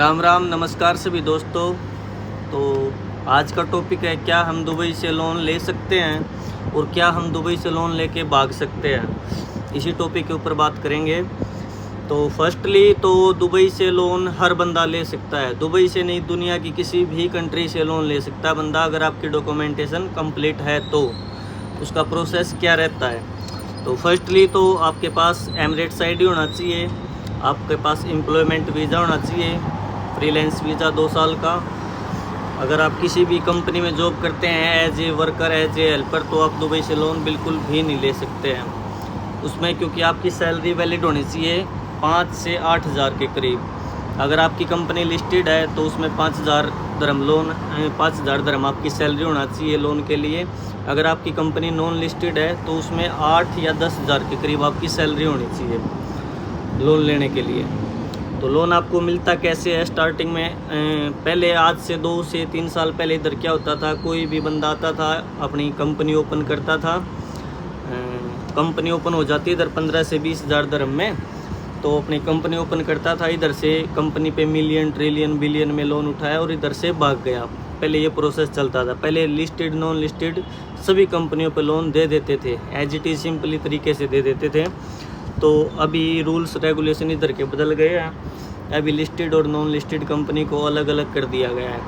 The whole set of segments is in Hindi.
राम राम नमस्कार सभी दोस्तों। तो आज का टॉपिक है, क्या हम दुबई से लोन ले सकते हैं और क्या हम दुबई से लोन लेके भाग सकते हैं। इसी टॉपिक के ऊपर बात करेंगे। तो फर्स्टली तो दुबई से लोन हर बंदा ले सकता है। दुबई से नहीं, दुनिया की किसी भी कंट्री से लोन ले सकता है बंदा, अगर आपकी डॉक्यूमेंटेशन कंप्लीट है तो। उसका प्रोसेस क्या रहता है, तो फर्स्टली तो आपके पास एमिरेट्स आईडी होना चाहिए, आपके पास एम्प्लॉयमेंट वीज़ा होना चाहिए, फ्रीलांस वीज़ा 2 साल का। अगर आप किसी भी कंपनी में जॉब करते हैं as a worker, as a helper, तो आप दुबई से लोन बिल्कुल भी नहीं ले सकते हैं उसमें, क्योंकि आपकी सैलरी वैलिड होनी चाहिए 5 से 8 हज़ार के करीब। अगर आपकी कंपनी लिस्टेड है तो उसमें 5,000 दरम लोन, 5,000 दरम आपकी सैलरी होना चाहिए लोन के लिए। अगर आपकी कंपनी नॉन लिस्टेड है तो उसमें 8 या 10 हज़ार के करीब आपकी सैलरी होनी चाहिए लोन लेने के लिए। तो लोन आपको मिलता कैसे है स्टार्टिंग में, पहले आज से 2 से 3 साल पहले इधर क्या होता था, कोई भी बंदा आता था अपनी कंपनी ओपन करता था, कंपनी ओपन हो जाती इधर 15 से 20 हज़ार दरम में, तो अपनी कंपनी ओपन करता था, इधर से कंपनी पे मिलियन ट्रिलियन बिलियन में लोन उठाया और इधर से भाग गया। पहले ये प्रोसेस चलता था। पहले लिस्टेड नॉन लिस्टेड सभी कंपनियों पे लोन दे देते थे, एज इट इज़ सिंपली तरीके से दे देते थे। तो अभी रूल्स रेगुलेशन इधर के बदल गए हैं, अभी लिस्टेड और नॉन लिस्टेड कंपनी को अलग अलग कर दिया गया है।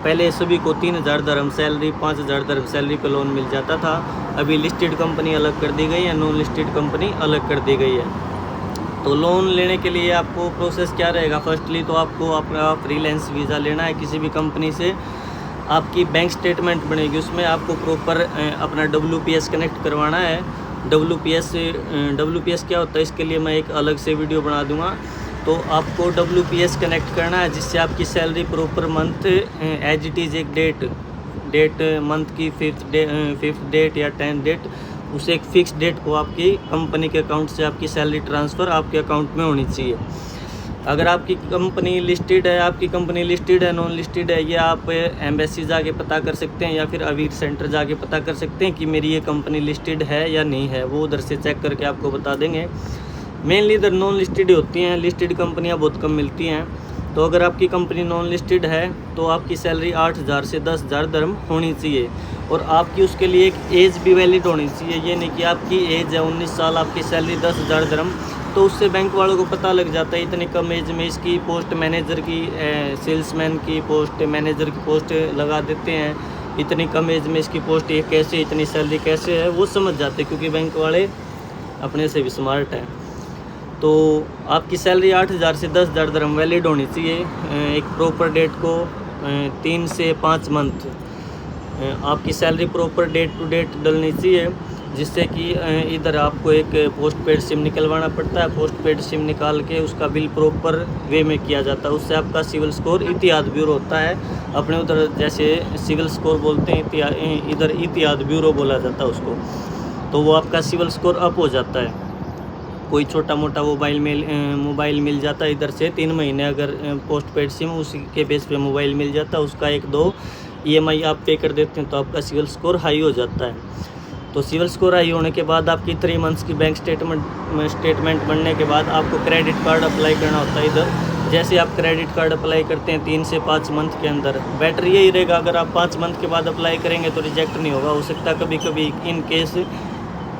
पहले सभी को 3,000 दरम सैलरी, 5,000 दरम सैलरी पे लोन मिल जाता था। अभी लिस्टेड कंपनी अलग कर दी गई है, नॉन लिस्टेड कंपनी अलग कर दी गई है। तो लोन लेने के लिए आपको प्रोसेस क्या रहेगा, फर्स्टली तो आपको अपना फ्रीलांस वीज़ा लेना है किसी भी कंपनी से। आपकी बैंक स्टेटमेंट बनेगी, उसमें आपको प्रॉपर अपना WPS कनेक्ट करवाना है। WPS क्या होता है, इसके लिए मैं एक अलग से वीडियो बना दूंगा। तो आपको WPS कनेक्ट करना है, जिससे आपकी salary proper month as it is एक डेट मंथ की 5th डेट या 10th डेट, उसे एक फिक्स डेट को आपकी कंपनी के अकाउंट से आपकी सैलरी ट्रांसफ़र आपके अकाउंट में होनी चाहिए। अगर आपकी कंपनी लिस्टेड है नॉन लिस्टेड है, ये आप एम्बेसी जाके पता कर सकते हैं या फिर अवीर सेंटर जाके पता कर सकते हैं कि मेरी ये कंपनी लिस्टेड है या नहीं है, वो उधर से चेक करके आपको बता देंगे। मेनली इधर नॉन लिस्टेड होती हैं, लिस्टेड कंपनियां बहुत कम मिलती हैं। तो अगर आपकी कंपनी नॉन लिस्टेड है तो आपकी सैलरी 8,000 से 10,000 दरम होनी चाहिए, और आपकी उसके लिए एक एज भी वैलिड होनी चाहिए। ये नहीं कि आपकी एज है 19 साल, आपकी सैलरी 10,000 दरम, तो उससे बैंक वालों को पता लग जाता है इतनी कम एज में इसकी पोस्ट मैनेजर की, सेल्समैन की पोस्ट, मैनेजर की पोस्ट लगा देते हैं, इतनी कम एज में इसकी पोस्ट ये कैसे, इतनी सैलरी कैसे है, वो समझ जाते हैं, क्योंकि बैंक वाले अपने से भी स्मार्ट हैं। तो आपकी सैलरी 8,000 से 10,000 दरम वैलिड होनी चाहिए। एक प्रॉपर डेट को 3 से 5 मंथ आपकी salary proper date to date डलनी चाहिए, जिससे कि इधर आपको एक पोस्ट पेड सिम निकलवाना पड़ता है। पोस्ट पेड सिम निकाल के उसका बिल प्रॉपर वे में किया जाता है, उससे आपका सिविल स्कोर इतिहाद ब्यूरो होता है, अपने उधर जैसे सिविल स्कोर बोलते हैं, इधर इतिहाद ब्यूरो बोला जाता है उसको। तो वो आपका सिविल स्कोर अप हो जाता है। कोई छोटा मोटा मोबाइल मिल जाता है इधर से 3 महीने, अगर पोस्ट पेड सिम उसी के बेस पे मोबाइल मिल जाता है, उसका 1-2 EMI आप पे कर देते हैं, तो आपका सिविल स्कोर हाई हो जाता है। तो सिविल स्कोर हाई होने के बाद आपकी 3 मंथ्स की बैंक स्टेटमेंट बनने के बाद आपको क्रेडिट कार्ड अप्लाई करना होता है इधर। जैसे आप क्रेडिट कार्ड अप्लाई करते हैं 3 से 5 मंथ के अंदर, बेटर यही रहेगा अगर आप 5 मंथ के बाद अप्लाई करेंगे तो रिजेक्ट नहीं होगा। हो सकता है कभी कभी इन केस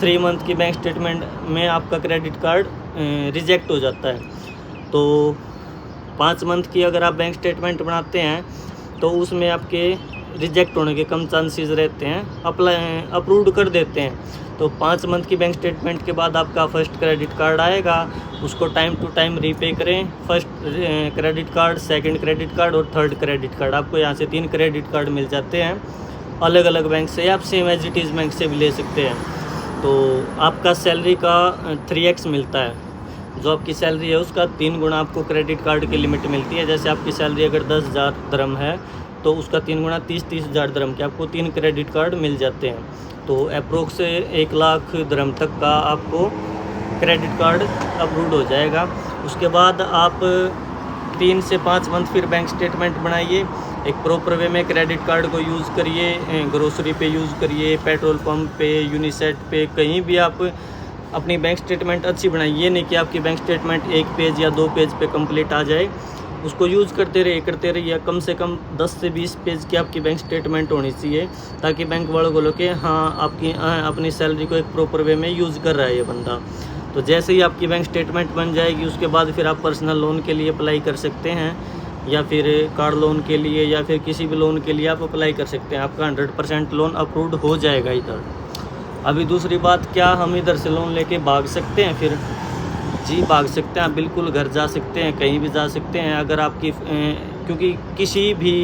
3 मंथ की बैंक स्टेटमेंट में आपका क्रेडिट कार्ड रिजेक्ट हो जाता है। तो 5 मंथ की अगर आप बैंक स्टेटमेंट बनाते हैं तो उसमें आपके रिजेक्ट होने के कम चांसेस रहते हैं, अप्रूव्ड कर देते हैं। तो 5 मंथ की बैंक स्टेटमेंट के बाद आपका फर्स्ट क्रेडिट कार्ड आएगा, उसको टाइम टू टाइम रीपे करें। First credit card, second credit card और थर्ड क्रेडिट कार्ड, आपको यहाँ से 3 क्रेडिट कार्ड मिल जाते हैं अलग अलग बैंक से, आप same as it is bank से भी ले सकते हैं। तो आपका सैलरी का 3x मिलता है, जो आपकी सैलरी है उसका 3 गुना आपको क्रेडिट कार्ड की लिमिट मिलती है। जैसे आपकी सैलरी अगर 10,000 दरम है तो उसका 3 गुना 30,000 दरम के आपको 3 क्रेडिट कार्ड मिल जाते हैं। तो अप्रोक्स 1 लाख दरम तक का आपको क्रेडिट कार्ड अप्रूव्ड हो जाएगा। उसके बाद आप 3 से 5 मंथ फिर बैंक स्टेटमेंट बनाइए, एक प्रॉपर वे में क्रेडिट कार्ड को यूज़ करिए, ग्रोसरी पे यूज़ करिए, पेट्रोल पंप पे, यूनिसेट पे, कहीं भी आप अपनी बैंक स्टेटमेंट अच्छी बनाइए। ये नहीं कि आपकी बैंक स्टेटमेंट 1 पेज या 2 पेज पे कंप्लीट आ जाए, उसको यूज़ करते रहिए। कम से कम 10 से 20 पेज की आपकी बैंक स्टेटमेंट होनी चाहिए, ताकि बैंक वालों को लगे हाँ आपकी अपनी सैलरी को एक प्रॉपर वे में यूज़ कर रहा है ये बंदा। तो जैसे ही आपकी बैंक स्टेटमेंट बन जाएगी, उसके बाद फिर आप पर्सनल लोन के लिए अप्लाई कर सकते हैं, या फिर कार लोन के लिए, या फिर किसी भी लोन के लिए आप अप्लाई कर सकते हैं। आपका 100% लोन अप्रूव्ड हो जाएगा इधर। अभी दूसरी बात, क्या हम इधर से लोन लेके भाग सकते हैं फिर? जी भाग सकते हैं, बिल्कुल घर जा सकते हैं, कहीं भी जा सकते हैं। अगर आपकी क्योंकि किसी भी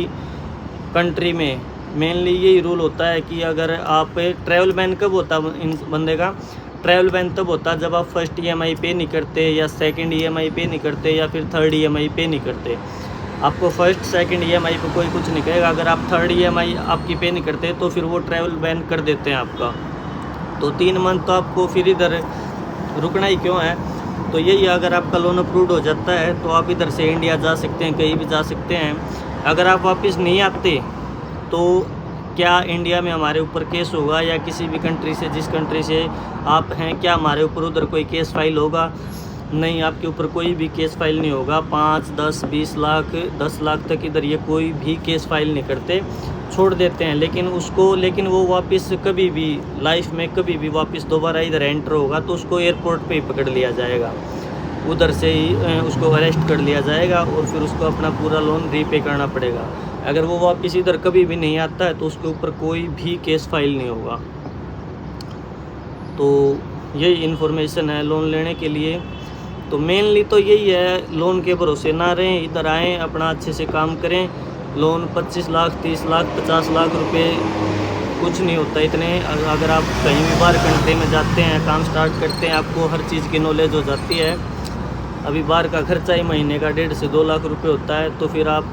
कंट्री में मेनली यही रूल होता है कि अगर आप ट्रैवल बैन कब होता है इन बंदे का? ट्रैवल बैन तब होता है जब आप फर्स्ट EMI पे नहीं करते, या सेकंड EMI पे नहीं करते, या फिर थर्ड EMI पे नहीं करते। आपको फर्स्ट सेकंड EMI पे कोई कुछ नहीं कहेगा। अगर आप थर्ड EMI आपकी पे नहीं करते तो फिर वो ट्रैवल बैन कर देते हैं आपका। तो 3 मंथ तो आपको फिर इधर रुकना ही क्यों है? तो यही, अगर आपका लोन अप्रूव्ड हो जाता है तो आप इधर से इंडिया जा सकते हैं, कहीं भी जा सकते हैं। अगर आप वापस नहीं आते तो क्या इंडिया में हमारे ऊपर केस होगा, या किसी भी कंट्री से, जिस कंट्री से आप हैं, क्या हमारे ऊपर उधर कोई केस फाइल होगा? नहीं, आपके ऊपर कोई भी केस फाइल नहीं होगा। 5, 10, 20 लाख, 10 लाख तक इधर ये कोई भी केस फाइल नहीं करते, छोड़ देते हैं। लेकिन वो वापस कभी भी लाइफ में कभी भी वापस दोबारा इधर एंटर होगा तो उसको एयरपोर्ट पे ही पकड़ लिया जाएगा, उधर से ही उसको अरेस्ट कर लिया जाएगा, और फिर उसको अपना पूरा लोन रीपे करना पड़ेगा। अगर वो वापस इधर कभी भी नहीं आता है तो उसके ऊपर कोई भी केस फाइल नहीं होगा। तो यही इन्फॉर्मेशन है लोन लेने के लिए। तो मेनली तो यही है, लोन के भरोसे ना रहें, इधर आएँ, अपना अच्छे से काम करें। लोन 25 लाख, 30 लाख, 50 लाख रुपए कुछ नहीं होता इतने। अगर आप कहीं भी बाहर कंट्री में जाते हैं, काम स्टार्ट करते हैं, आपको हर चीज़ की नॉलेज हो जाती है। अभी बाहर का खर्चा ही महीने का 1.5 से 2 लाख रुपए होता है, तो फिर आप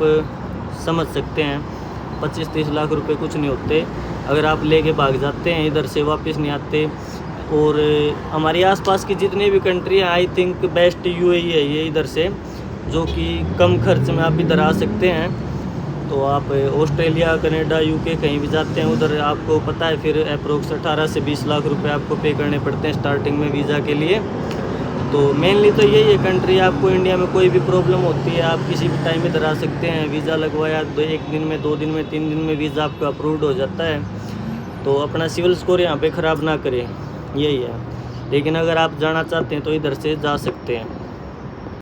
समझ सकते हैं 25-30 लाख रुपए कुछ नहीं होते। अगर आप लेके भाग जाते हैं, इधर से वापस नहीं आते। और हमारे आसपास की जितनी भी कंट्री है, आई थिंक बेस्ट UAE है ये इधर से, जो कि कम खर्च में आप इधर आ सकते हैं। तो आप ऑस्ट्रेलिया, कनाडा, UK कहीं भी जाते हैं, उधर आपको पता है फिर अप्रोक्स 18 से 20 लाख रुपए आपको पे करने पड़ते हैं स्टार्टिंग में वीज़ा के लिए। तो मेनली तो यही है कंट्री। आपको इंडिया में कोई भी प्रॉब्लम होती है, आप किसी भी टाइम इधर आ सकते हैं। वीज़ा लगवाया 1 दिन में, 2 दिन में, 3 दिन में वीज़ा आपका अप्रूव्ड हो जाता है। तो अपना सिविल स्कोर यहाँ पे ख़राब ना करें, यही है। लेकिन अगर आप जाना चाहते हैं तो इधर से जा सकते हैं।